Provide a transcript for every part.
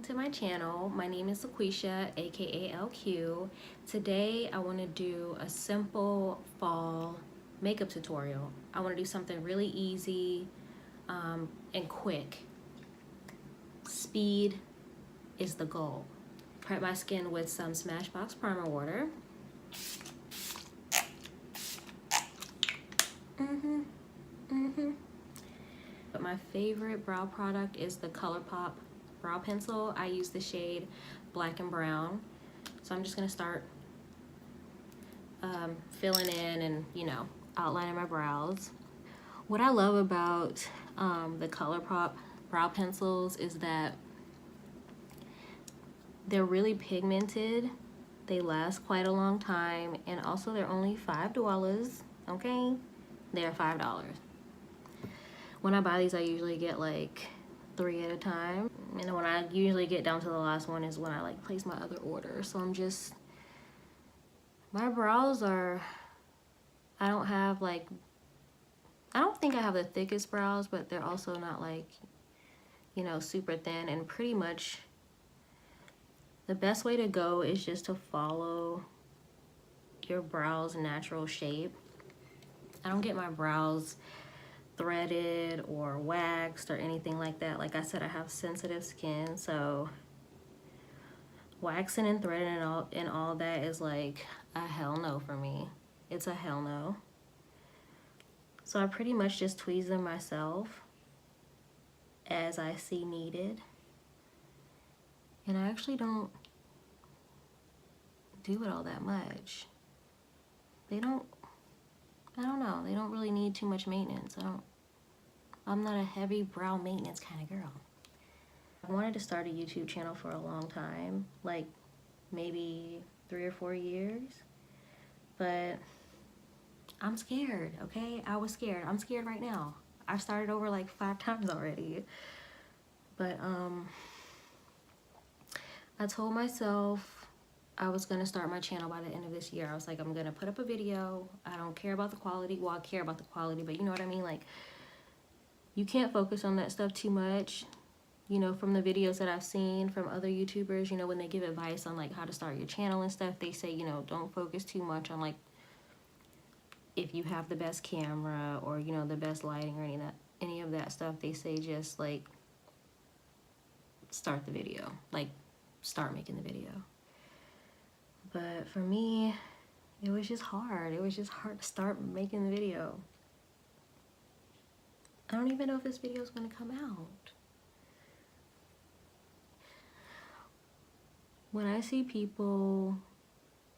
welcome to my channel. My name is LaQuisha, aka LQ. Today I want to do a simple fall makeup tutorial. I want to do something really easy and quick. Speed is the goal. Prep my skin with some Smashbox primer water. But my favorite brow product is the Colourpop brow pencil. I use the shade Black and Brown. So I'm just gonna start filling in and, you know, outlining my brows. What I love about the Colourpop brow pencils is that they're really pigmented. They last quite a long time, and also they're only $5, okay? They're $5. When I buy these, I usually get like 3 at a time. And when I usually get down to the last one is when I like place my other order. So I'm just, my brows are, I don't think I have the thickest brows, but they're also not like, you know, super thin. And pretty much the best way to go is just to follow your brows' natural shape. I don't get my brows threaded or waxed or anything like that. Like I said, I have sensitive skin, so waxing and threading and all that is like a hell no for me. It's a hell no. So I pretty much just tweeze them myself as I see needed. And I actually don't do it all that much. I don't know, they don't really need too much maintenance. I'm not a heavy brow maintenance kind of girl. I wanted to start a YouTube channel for a long time, like maybe 3 or 4 years, but I'm scared, okay? I was scared. I'm scared right now. I started over like 5 times already. But I told myself I was gonna start my channel by the end of this year. I was like, I'm gonna put up a video. I don't care about the quality. Well, I care about the quality, but you know what I mean? Like, you can't focus on that stuff too much. You know, from the videos that I've seen from other YouTubers, you know, when they give advice on like how to start your channel and stuff, they say, you know, don't focus too much on like if you have the best camera or, you know, the best lighting or any of that stuff. They say just like start the video, like start making the video. But for me, it was just hard. It was just hard to start making the video. I don't even know if this video is going to come out. When I see people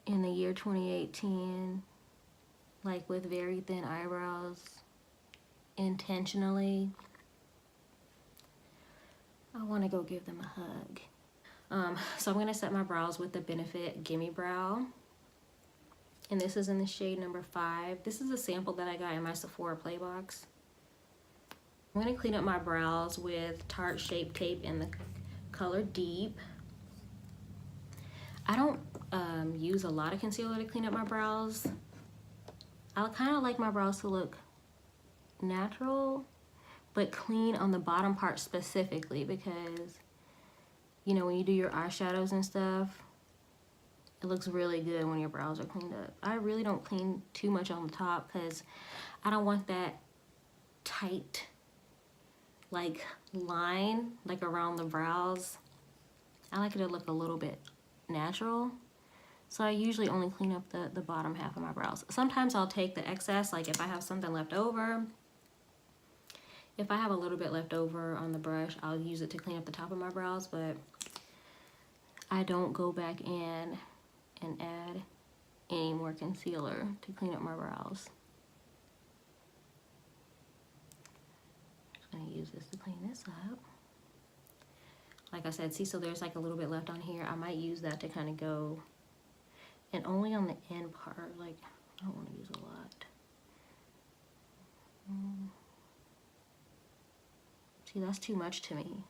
in the year 2018, like with very thin eyebrows, intentionally, I want to go give them a hug. So I'm going to set my brows with the Benefit Gimme Brow. And this is in the shade number 5. This is a sample that I got in my Sephora Play Box. I'm going to clean up my brows with Tarte Shape Tape in the color Deep. I don't use a lot of concealer to clean up my brows. I kind of like my brows to look natural, but clean on the bottom part specifically because, you know, when you do your eyeshadows and stuff, it looks really good when your brows are cleaned up. I really don't clean too much on the top because I don't want that tight, like, line, like, around the brows. I like it to look a little bit natural. So I usually only clean up the bottom half of my brows. Sometimes I'll take the excess, like if I have something left over. If I have a little bit left over on the brush, I'll use it to clean up the top of my brows, but I don't go back in and add any more concealer to clean up my brows. I'm just gonna use this to clean this up. Like I said, see, so there's like a little bit left on here. I might use that to kind of go, and only on the end part, like I don't want to use a lot. See, that's too much to me.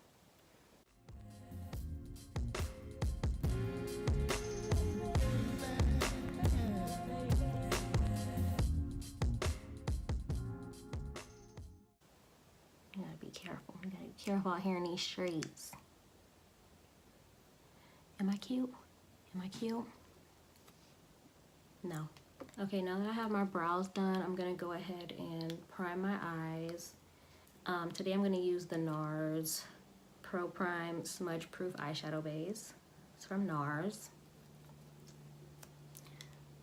You gotta be careful. You gotta be careful out here in these streets. Am I cute? Am I cute? No. Okay, now that I have my brows done, I'm gonna go ahead and prime my eyes. Today I'm gonna use the NARS Pro Prime Smudge Proof Eyeshadow Base. It's from NARS.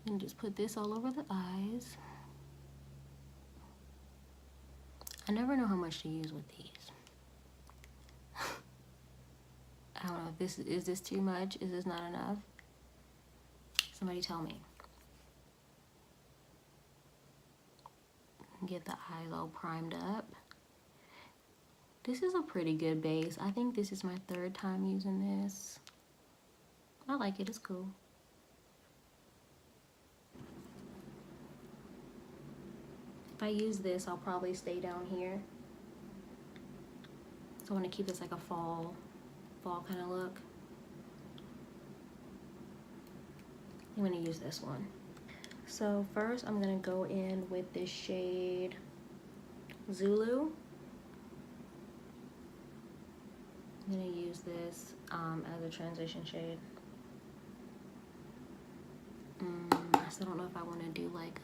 And just put this all over the eyes. I never know how much to use with these. I don't know if this is this too much? Is this not enough? Somebody tell me. Get the eyes all primed up. This is a pretty good base. I think this is my 3rd time using this. I like it, it's cool. If I use this, I'll probably stay down here. So I want to keep this like a fall kind of look. I'm going to use this one. So first I'm going to go in with this shade Zulu. I'm going to use this as a transition shade. I still don't know if I want to do like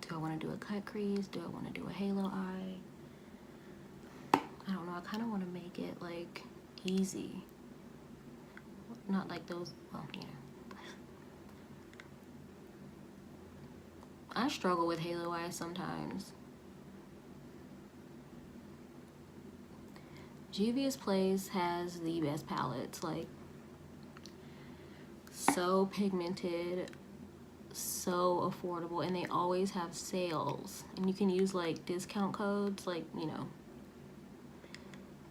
do I want to do a cut crease? Do I want to do a halo eye? I don't know. I kind of want to make it like easy. Not like those, well, yeah. I struggle with halo eyes sometimes. Juvia's Place has the best palettes, like so pigmented, so affordable, and they always have sales. And you can use like discount codes, like, you know,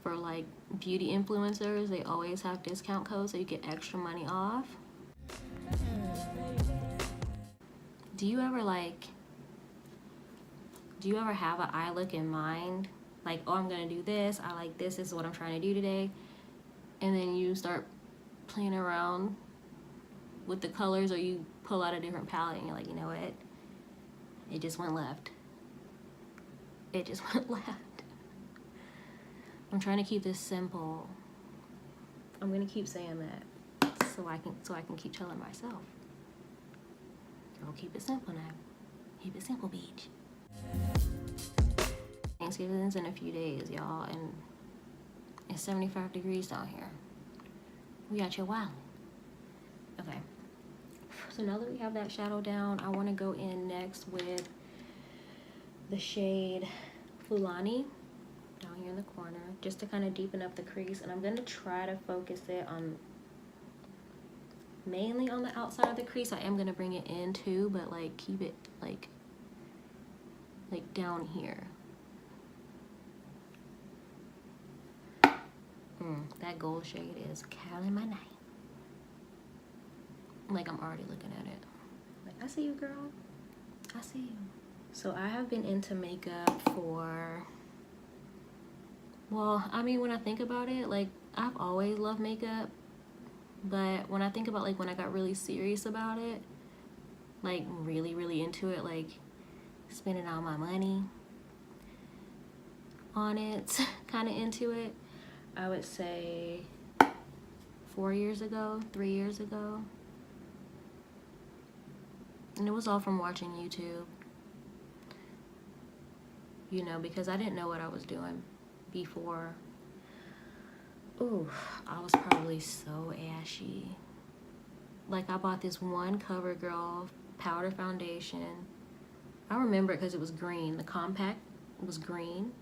for like beauty influencers, they always have discount codes so you get extra money off. Do you ever have an eye look in mind? Like, oh, I'm gonna do this, I like this is what I'm trying to do today. And then you start playing around with the colors, or you pull out a different palette and you're like, you know what? It just went left. It just went left. I'm trying to keep this simple. I'm gonna keep saying that so I can keep telling myself. Girl, keep it simple now. Keep it simple, beach. Thanksgiving's in a few days, y'all, and it's 75 degrees down here. We out here wildin'. Okay. So now that we have that shadow down, I want to go in next with the shade Fulani down here in the corner, just to kind of deepen up the crease. And I'm going to try to focus it on mainly on the outside of the crease. I am going to bring it in too, but like keep it like down here. That gold shade is calling my name. Like, I'm already looking at it. Like, I see you, girl. I see you. So I have been into makeup for, well, I mean, when I think about it, like, I've always loved makeup. But when I think about, like, when I got really serious about it, like, really, really into it, like, spending all my money on it, kind of into it, I would say 4 years ago, 3 years ago. And it was all from watching YouTube, you know, because I didn't know what I was doing before. Ooh, I was probably so ashy. Like, I bought this one CoverGirl powder foundation. I remember it because it was green. The compact was green.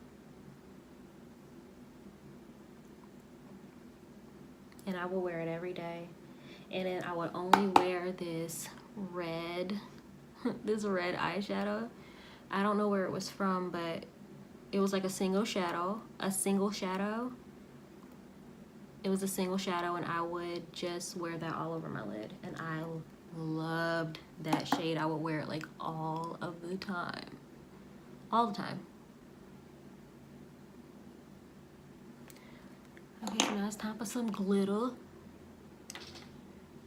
And I would wear it every day. And then I would only wear this red eyeshadow. I don't know where it was from, but it was like a single shadow. It was a single shadow, and I would just wear that all over my lid. And I loved that shade. I would wear it like all of the time. All the time. Okay, so now it's time for some glitter.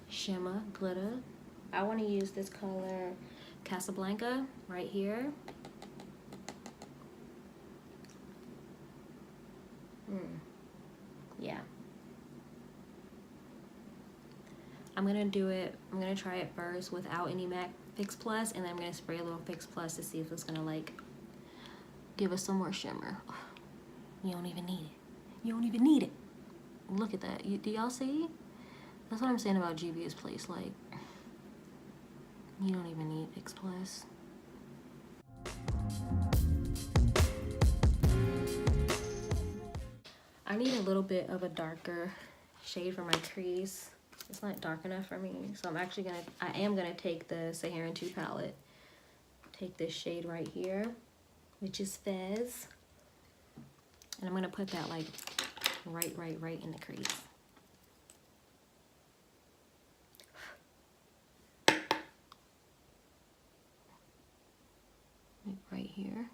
Shimmer glitter. I want to use this color Casablanca right here. I'm gonna do it, I'm gonna try it first without any MAC Fix Plus, and then I'm gonna spray a little Fix Plus to see if it's gonna like give us some more shimmer. You don't even need it. You don't even need it. Look at that. Do y'all see? That's what I'm saying about Juvia's place. Like, you don't even need Fix Plus. I need a little bit of a darker shade for my crease. It's not dark enough for me, so I am gonna take the Saharan 2 palette, take this shade right here, which is Fez, and I'm gonna put that like right in the crease. Like right here.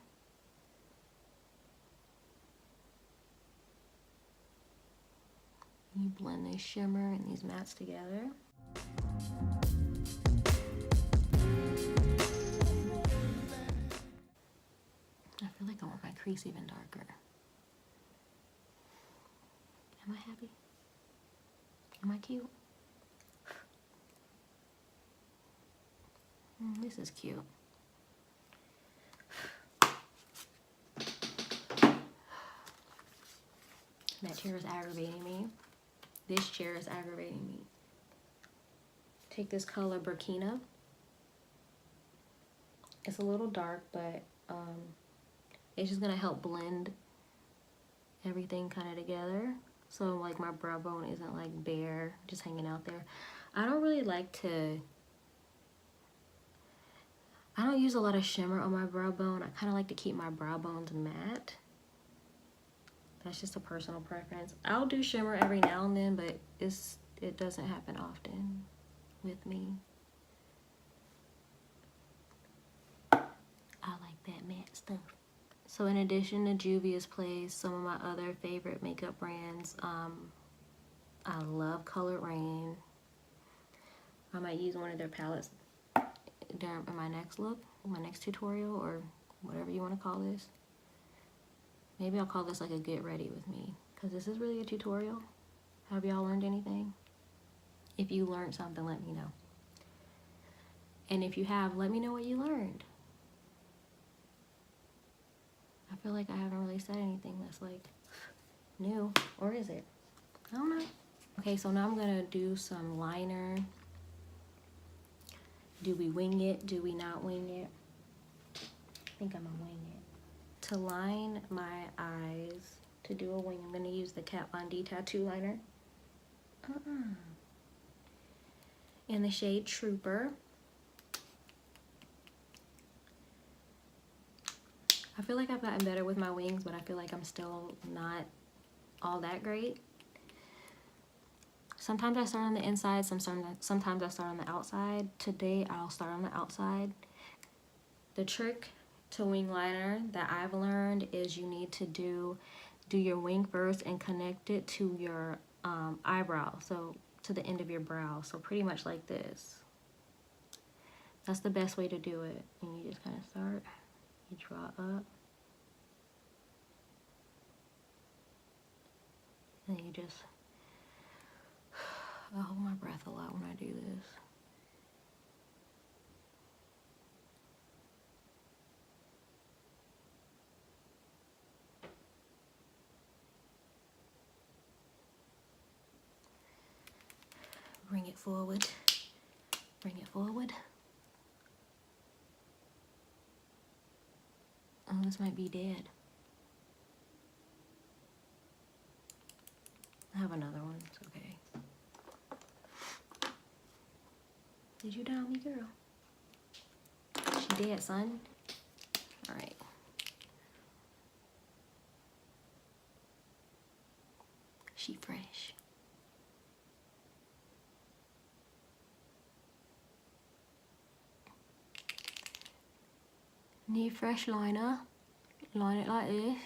You blend this shimmer and these mattes together. I feel like I want my crease even darker. Am I happy? Am I cute? This is cute. That chair is aggravating me. This chair is aggravating me. Take this color Burkina. It's a little dark, but it's just gonna help blend everything kind of together. So like my brow bone isn't like bare, just hanging out there. I don't really like to, I don't use a lot of shimmer on my brow bone. I kind of like to keep my brow bones matte. That's just a personal preference. I'll do shimmer every now and then, but it doesn't happen often with me. I like that matte stuff. So in addition to Juvia's Place, some of my other favorite makeup brands, I love Colored Rain. I might use one of their palettes in my next look, my next tutorial, or whatever you want to call this. Maybe I'll call this like a get ready with me, because this is really a tutorial. Have y'all learned anything? If you learned something, let me know. And if you have, let me know what you learned. I feel like I haven't really said anything that's like new, or is it? I don't know. Okay, so now I'm gonna do some liner. Do we wing it? Do we not wing it? I think I'm gonna wing it. To line my eyes, to do a wing, I'm gonna use the Kat Von D tattoo liner. In the shade Trooper. I feel like I've gotten better with my wings, but I feel like I'm still not all that great. Sometimes I start on the inside, sometimes I start on the outside. Today I'll start on the outside. The trick to wing liner that I've learned is you need to do your wing first and connect it to your eyebrow, so to the end of your brow, so pretty much like this. That's the best way to do it. And you just kind of start, you draw up, and you just, I hold my breath a lot when I do this. Bring it forward, bring it forward. Oh, this might be dead. I have another one, it's okay. Did you down me, girl? She dead, son. All right. She fresh. Need fresh liner. Line it like this.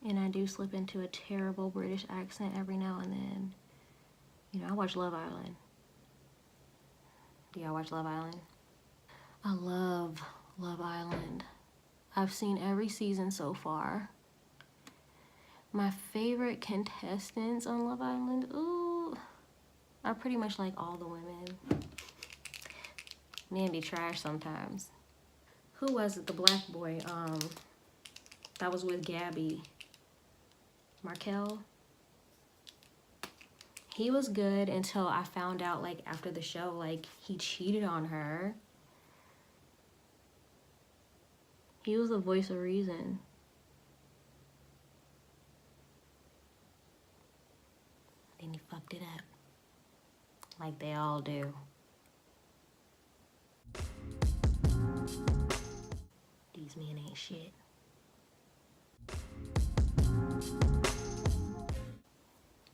And I do slip into a terrible British accent every now and then. You know, I watch Love Island. Do y'all watch Love Island? I love Love Island. I've seen every season so far. My favorite contestants on Love Island, ooh, I pretty much like all the women. Men be trash sometimes. Who was it? The black boy, that was with Gabby. Markel. He was good until I found out, like, after the show, like, he cheated on her. He was the voice of reason. Then he fucked it up. Like they all do. These men ain't shit.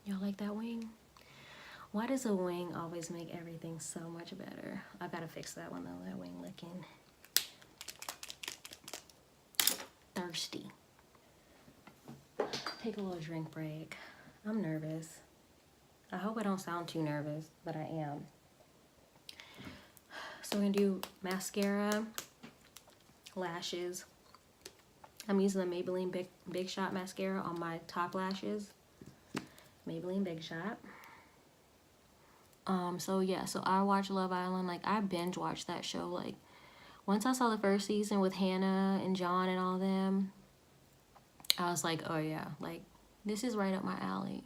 Y'all like that wing? Why does a wing always make everything so much better? I gotta fix that one though, that wing looking thirsty. Take a little drink break. I'm nervous. I hope I don't sound too nervous, but I am. So we're gonna do mascara, lashes. I'm using the Maybelline Big Shot mascara on my top lashes. Maybelline Big Shot. So yeah, so I watch Love Island. Like, I binge watched that show. Like, once I saw the first season with Hannah and John and all them, I was like, oh yeah, like, this is right up my alley.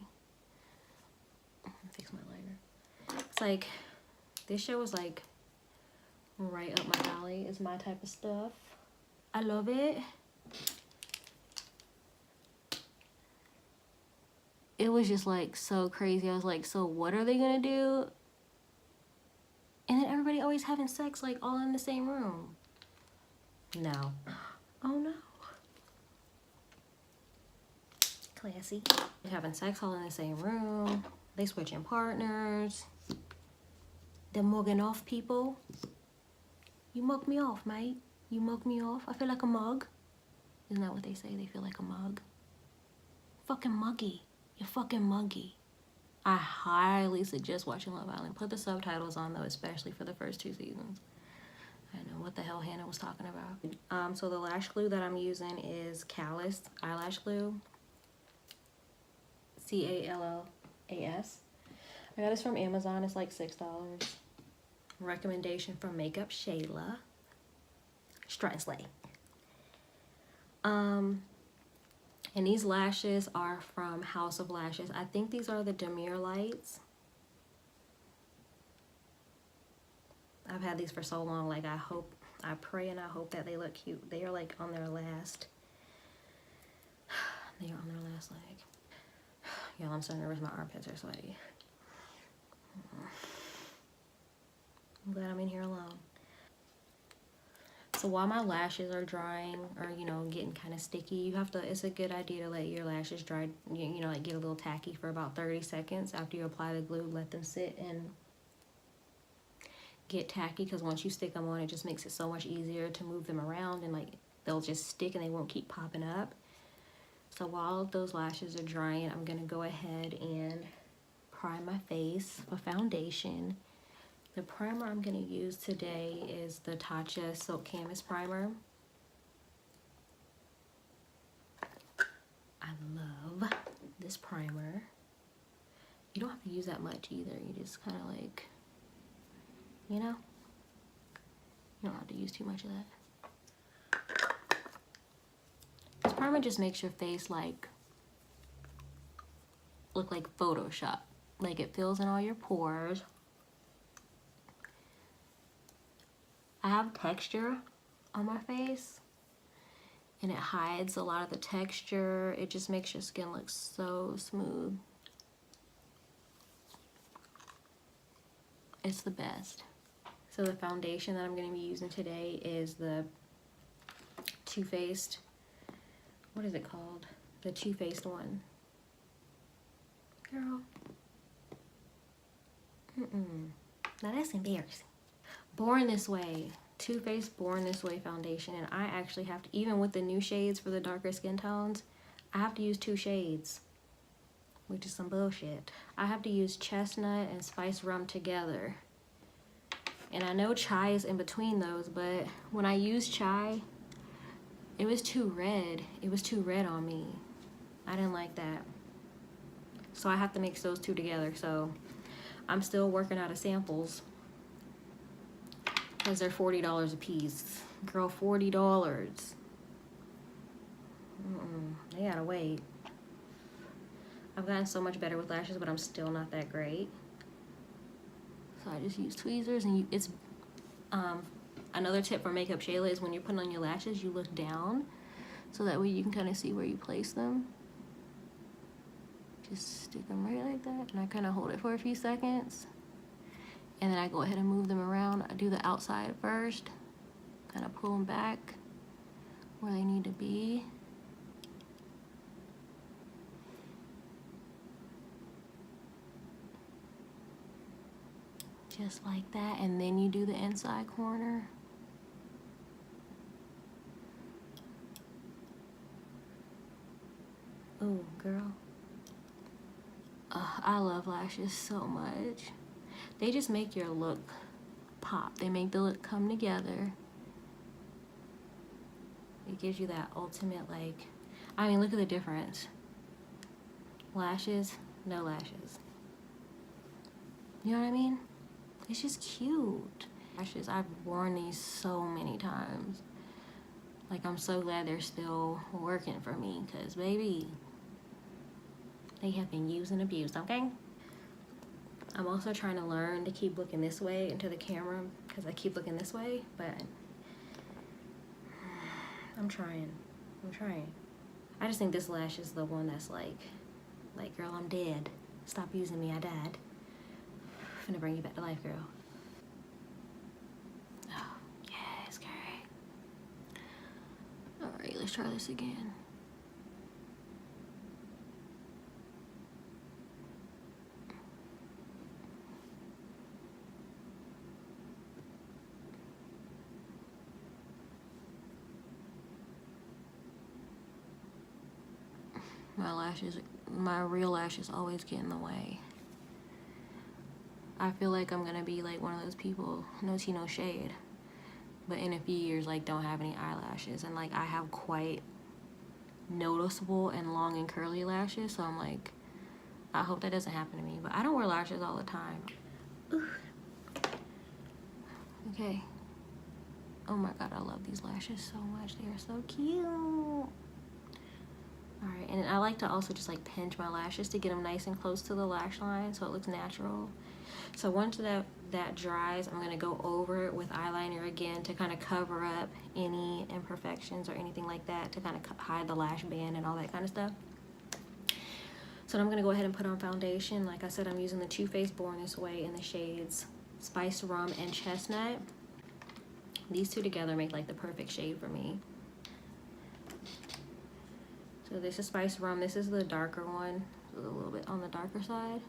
Fix my lighter. It's like, this show was like right up my alley. It's my type of stuff. I love it. It was just like so crazy. I was like, so what are they gonna do? And then everybody always having sex like all in the same room. No. Oh no. Classy. They're having sex all in the same room. They switching partners. The mugging off people. You mug me off, mate. You mug me off. I feel like a mug. Isn't that what they say? They feel like a mug. Fucking muggy. You're fucking muggy. I highly suggest watching Love Island. Put the subtitles on though, especially for the first 2 seasons. I know what the hell Hannah was talking about. So the lash glue that I'm using is Callas eyelash glue. Callas. I got this from Amazon. It's like $6. Recommendation from Makeup Shayla. Strut and slay. And these lashes are from House of Lashes. I think these are the Demure lights. I've had these for so long. Like, I pray and I hope that they look cute. They are like on their last. They are on their last leg. Y'all, I'm so nervous. My armpits are sweaty. I'm glad I'm in here alone. So while my lashes are drying or, you know, getting kind of sticky, you have to, it's a good idea to let your lashes dry, you know, like get a little tacky for about 30 seconds after you apply the glue. Let them sit and get tacky, because once you stick them on, it just makes it so much easier to move them around, and like they'll just stick and they won't keep popping up. So while those lashes are drying, I'm gonna go ahead and prime my face with foundation. The primer I'm going to use today is the Tarte Silk Canvas Primer. I love this primer. You don't have to use that much either. You just kind of like, you know, you don't have to use too much of that. This primer just makes your face like, look like Photoshop. Like, it fills in all your pores. I have texture on my face, and it hides a lot of the texture. It just makes your skin look so smooth. It's the best. So the foundation that I'm going to be using today is the Too Faced, what is it called? The Too Faced one. Girl. Now that's embarrassing. Born This Way, Too Faced Born This Way foundation, and I actually have to, even with the new shades for the darker skin tones, I have to use 2 shades, which is some bullshit. I have to use Chestnut and Spice Rum together, and I know Chai is in between those, but when I used Chai, it was too red. It was too red on me. I didn't like that. So I have to mix those two together. So I'm still working out of samples because they're $40 a piece. Girl, $40. They gotta wait. I've gotten so much better with lashes, but I'm still not that great. So I just use tweezers, and it's another tip for makeup Shayla is when you're putting on your lashes, you look down, so that way you can kind of see where you place them. Just stick them right like that, and I kind of hold it for a few seconds, and then I go ahead and move them around. I do the outside first, kind of pull them back where they need to be. Just like that, and then you do the inside corner. Oh, girl. I love lashes so much. They just make your look pop. They make the look come together. It gives you that ultimate, like, I mean, look at the difference. Lashes, no lashes. You know what I mean? It's just cute. Lashes, I've worn these so many times. Like, I'm so glad they're still working for me, because baby, they have been used and abused, okay? I'm also trying to learn to keep looking this way into the camera, because I keep looking this way, but I'm trying. I just think this lash is the one that's like, girl, I'm dead. Stop using me, I died. I'm gonna bring you back to life, girl. Oh, yes, girl. All right, let's try this again. My real lashes always get in the way. I feel like I'm gonna be like one of those people, no tea, no shade, but in a few years, like, don't have any eyelashes, and like I have quite noticeable and long and curly lashes, so I'm like, I hope that doesn't happen to me, but I don't wear lashes all the time. Ooh. Okay. Oh my god, I love these lashes so much. They are so cute. All right, and I like to also just like pinch my lashes to get them nice and close to the lash line so it looks natural. So once that dries, I'm gonna go over it with eyeliner again to kind of cover up any imperfections or anything like that, to kind of hide the lash band and all that kind of stuff. So I'm gonna go ahead and put on foundation. Like I said, I'm using the Too Faced Born This Way in the shades Spiced Rum and Chestnut. These two together make like the perfect shade for me. So this is Spiced Rum. This is the darker one, a little bit on the darker side,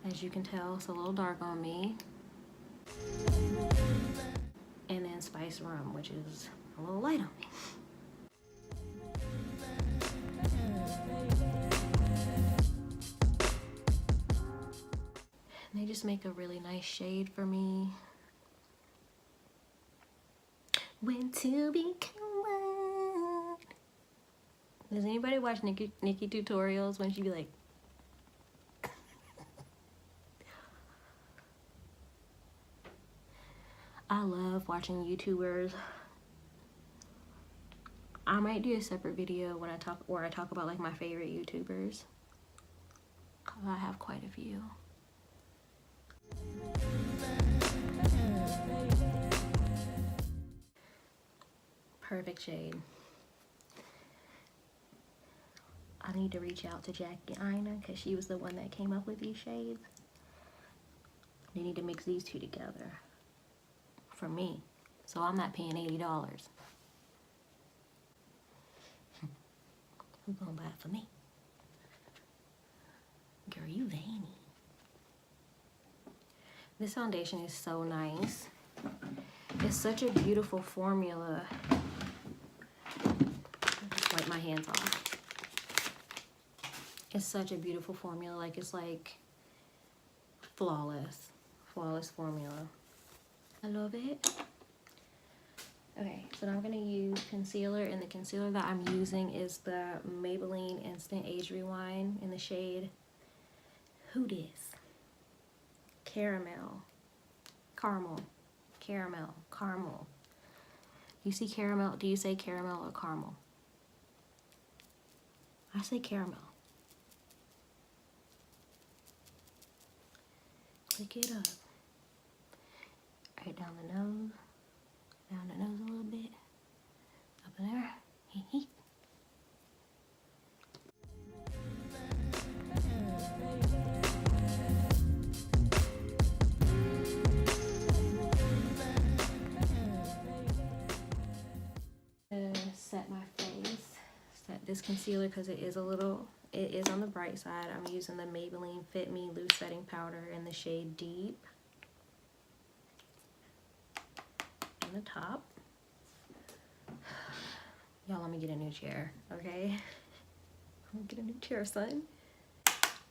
as you can tell. It's a little dark on me. And then Spiced Rum, which is a little light on me. And they just make a really nice shade for me. When to become one. Does anybody watch Nikki tutorials when she be like, I love watching YouTubers. I might do a separate video when I talk about like my favorite YouTubers. I have quite a few. Perfect shade. I need to reach out to Jackie Ina because she was the one that came up with these shades. They need to mix these two together for me, so I'm not paying $80. Who's gonna buy it for me? Girl, you veiny. This foundation is so nice. It's such a beautiful formula. Just wipe my hands off. It's such a beautiful formula. Like, it's like flawless formula. I love it. Okay, so now I'm gonna use concealer, and the concealer that I'm using is the Maybelline Instant Age Rewind in the shade, who dis? Caramel. You see caramel? Do you say caramel or caramel? I say caramel. Click it up. Right down the nose. Down the nose a little bit. Up in there. Set my face. Set this concealer because it is on the bright side. I'm using the Maybelline Fit Me Loose Setting Powder in the shade Deep. On the top. Y'all, let me get a new chair, okay? I'm gonna get a new chair, son.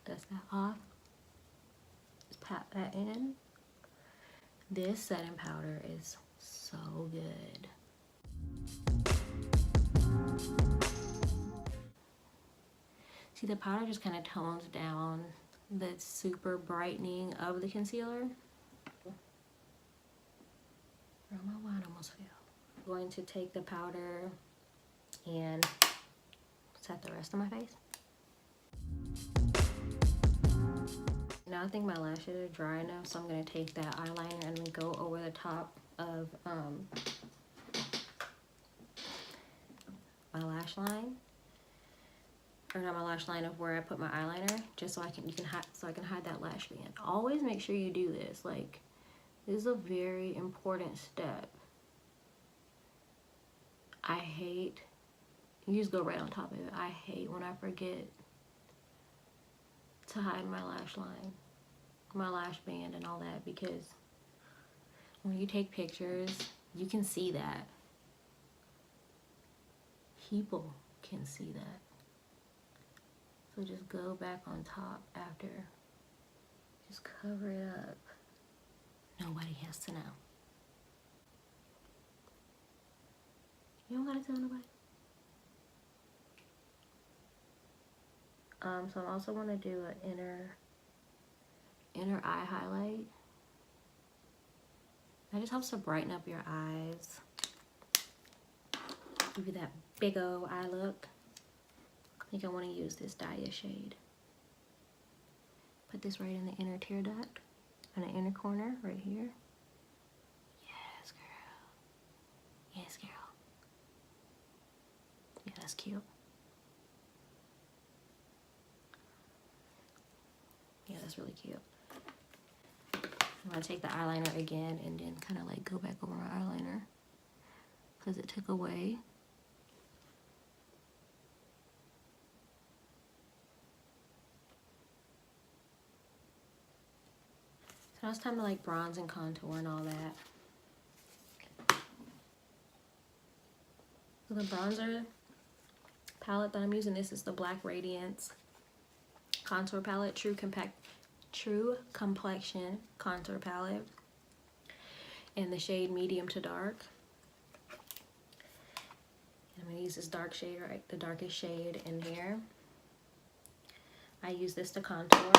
Dust that off. Just pat that in. This setting powder is so good. See, the powder just kind of tones down the super brightening of the concealer. Oh, my wine almost fell. I'm going to take the powder and set the rest of my face. Now I think my lashes are dry enough, so I'm going to take that eyeliner and then go over the top of my lash line. Or not my lash line, of where I put my eyeliner, just so I can hide that lash band. Always make sure you do this. Like, this is a very important step. I hate, you just go right on top of it. I hate when I forget to hide my lash line, my lash band and all that, because when you take pictures, you can see that. People can see that. So just go back on top after. Just cover it up. Nobody has to know. You don't gotta tell nobody. So I also want to do an inner eye highlight. That just helps to brighten up your eyes. Give you that big old eye look. I think I want to use this Daya shade. Put this right in the inner tear duct, in the inner corner, right here. Yes, girl. Yes, girl. Yeah, that's cute. Yeah, that's really cute. I'm going to take the eyeliner again and then kind of like go back over my eyeliner because it took away. So now it's time to like bronze and contour and all that. So the bronzer palette that I'm using, this is the Black Radiance contour palette, True Complexion contour palette in the shade medium to dark. And I'm gonna use this dark shade, right, the darkest shade in here. I use this to contour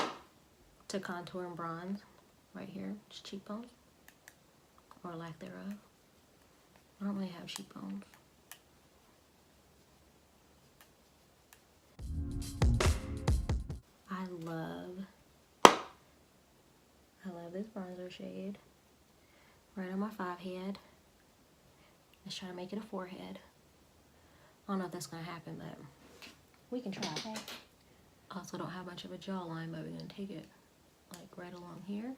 and bronze right here, just cheekbones or lack thereof. I don't really have cheekbones. I love this bronzer shade right on my 5-head. Let's try to make it a 4-head. I don't know if that's gonna happen, but we can try, okay? Also don't have much of a jawline, but we're gonna take it like right along here.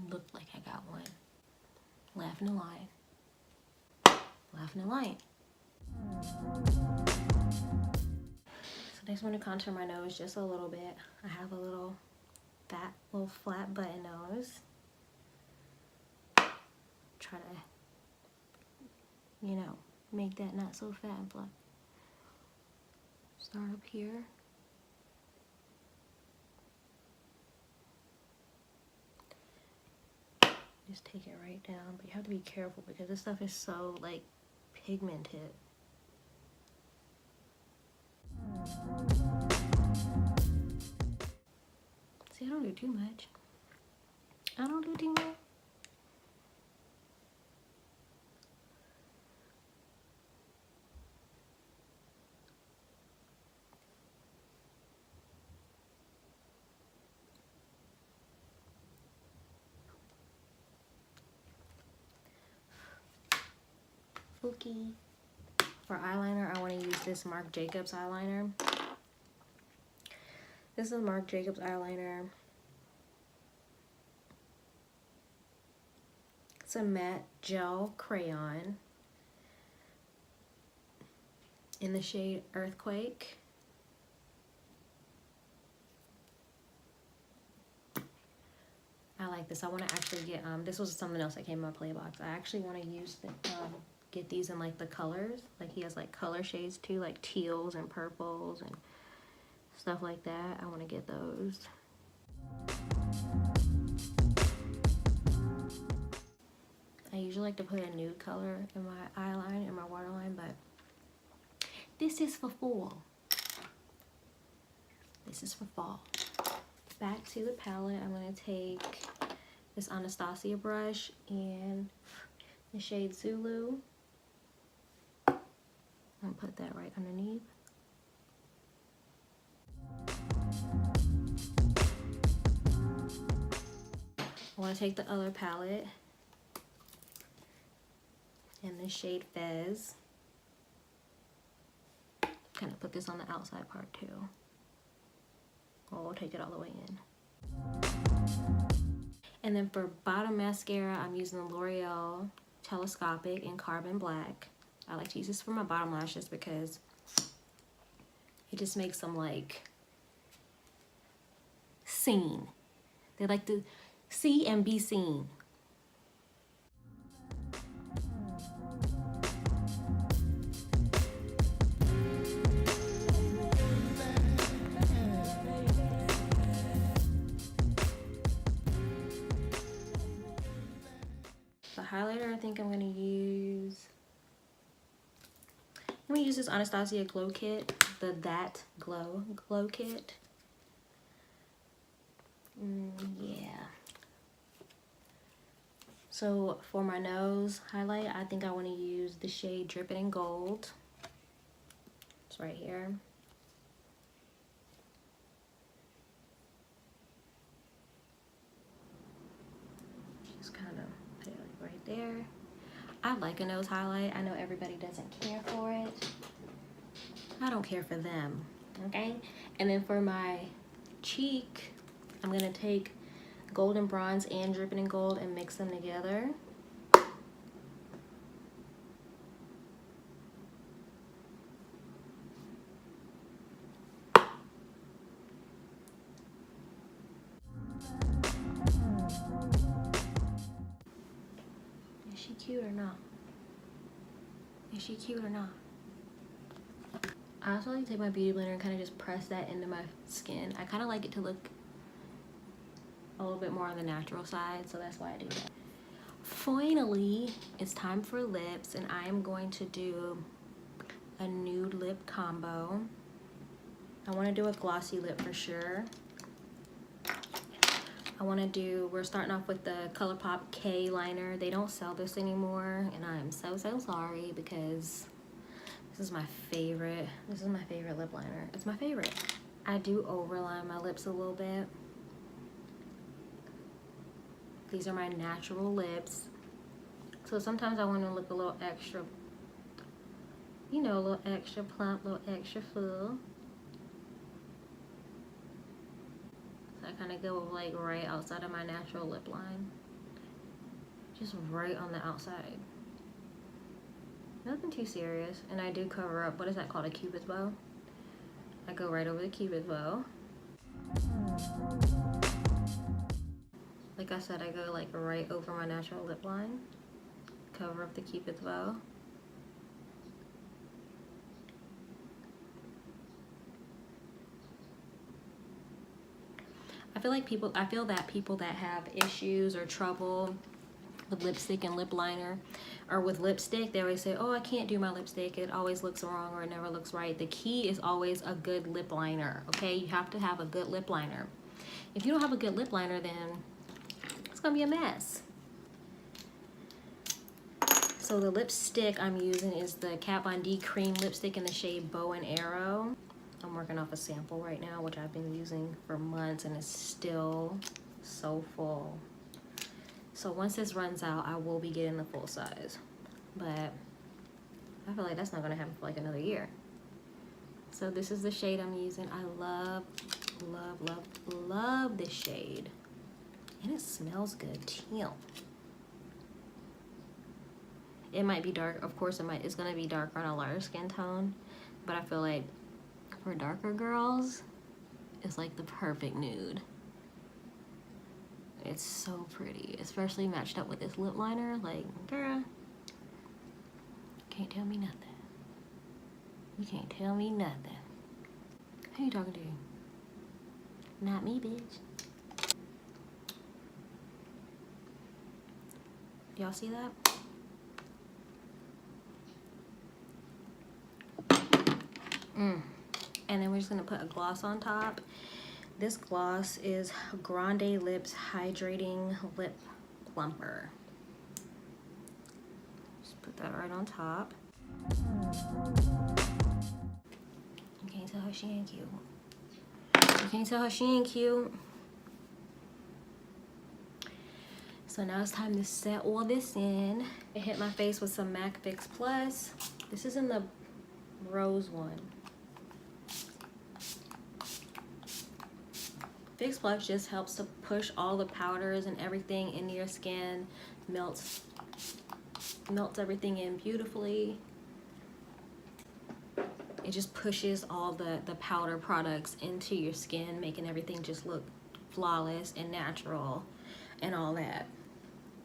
Look like I got one. Laughing and lying. Laughing and lying. So next I'm gonna contour my nose just a little bit. I have a little flat button nose. Try to, you know, make that not so fat and flat. Start up here. just take it right down, but you have to be careful because this stuff is so like pigmented. See, I don't do too much. I don't do too much. Okay. For eyeliner, I want to use this Marc Jacobs eyeliner. This is Marc Jacobs eyeliner. It's a matte gel crayon in the shade Earthquake. I like this. I want to actually get, this was something else that came in my play box. I actually want to use the, get these in like the colors. Like he has like color shades too, like teals and purples and stuff like that. I want to get those. I usually like to put a nude color in my eyeline, in my waterline, but this is for fall. This is for fall. Back to the palette, I'm going to take this Anastasia brush and the shade Zulu. I'm going to put that right underneath. I want to take the other palette and the shade Fez. Kind of put this on the outside part too. Or we'll take it all the way in. And then for bottom mascara, I'm using the Loreal Telescopic in Carbon Black. I like to use this for my bottom lashes because it just makes them like seen. They like to see and be seen. The highlighter, I think I'm gonna use, this Anastasia Glow Kit, the That Glow Kit. Yeah. So for my nose highlight, I think I want to use the shade Drippin' in Gold. It's right here. Just kind of put it like right there. I like a nose highlight. I know everybody doesn't care for it. I don't care for them, okay? And then for my cheek, I'm gonna take Golden Bronze and Drippin' in Gold and mix them together. Is she cute or not? Is she cute or not? I also like to take my beauty blender and kind of just press that into my skin. I kind of like it to look a little bit more on the natural side, so that's why I do that. Finally, it's time for lips, and I am going to do a nude lip combo. I want to do a glossy lip for sure. We're starting off with the Colourpop K liner. They don't sell this anymore, and I'm so sorry because this is my favorite. This is my favorite lip liner. It's my favorite. I do overline my lips a little bit. These are my natural lips. So sometimes I want to look a little extra, you know, a little extra plump, a little extra full. So I kind of go like right outside of my natural lip line. Just right on the outside. Nothing too serious. And I do cover up, what is that called, a cupid's bow? I go right over the cupid's bow. Like I said, I go like right over my natural lip line. Cover up the cupid's bow. I feel that people that have issues or trouble with lipstick and lip liner, or with lipstick, they always say, oh, I can't do my lipstick, it always looks wrong or it never looks right. The key is always a good lip liner, okay? You have to have a good lip liner. If you don't have a good lip liner, then it's gonna be a mess. So the lipstick I'm using is the Kat Von D cream lipstick in the shade Bow and Arrow. I'm working off a sample right now, which I've been using for months, and it's still so full. So once this runs out, I will be getting the full size. But I feel like that's not gonna happen for like another year. So this is the shade I'm using. I love, love, love, love this shade. And it smells good too. It might be dark, of course it's gonna be darker on a lighter skin tone, but I feel like for darker girls, it's like the perfect nude. It's so pretty, especially matched up with this lip liner. Like, girl, can't tell me nothing. You can't tell me nothing. Who you talking to? Not me, bitch. Y'all see that? And then we're just gonna put a gloss on top. This gloss is Grande Lips Hydrating Lip Plumper. Just put that right on top. You can't tell her she ain't cute. You can't tell her she ain't cute. So now it's time to set all this in. I hit my face with some MAC Fix Plus. This is in the rose one. Fix Plus just helps to push all the powders and everything into your skin, melts everything in beautifully. It just pushes all the powder products into your skin, making everything just look flawless and natural and all that.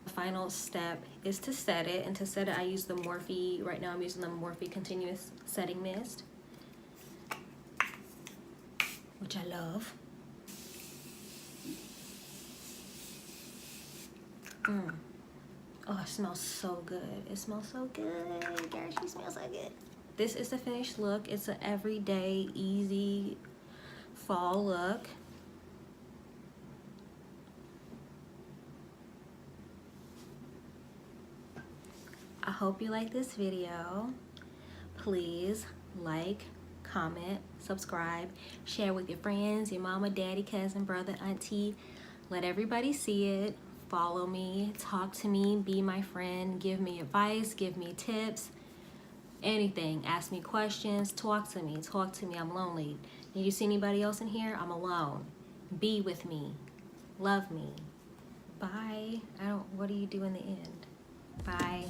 The final step is to set it, and to set it I use the Morphe, right now I'm using the Morphe Continuous Setting Mist, which I love. Oh, it smells so good. It smells so good. Girl, she smells so good. This is the finished look. It's an everyday, easy fall look. I hope you like this video. Please like, comment, subscribe, share with your friends, your mama, daddy, cousin, brother, auntie. Let everybody see it. Follow me, talk to me, be my friend, give me advice, give me tips, anything. Ask me questions, talk to me, I'm lonely. Did you see anybody else in here? I'm alone. Be with me, love me. Bye. What do you do in the end? Bye.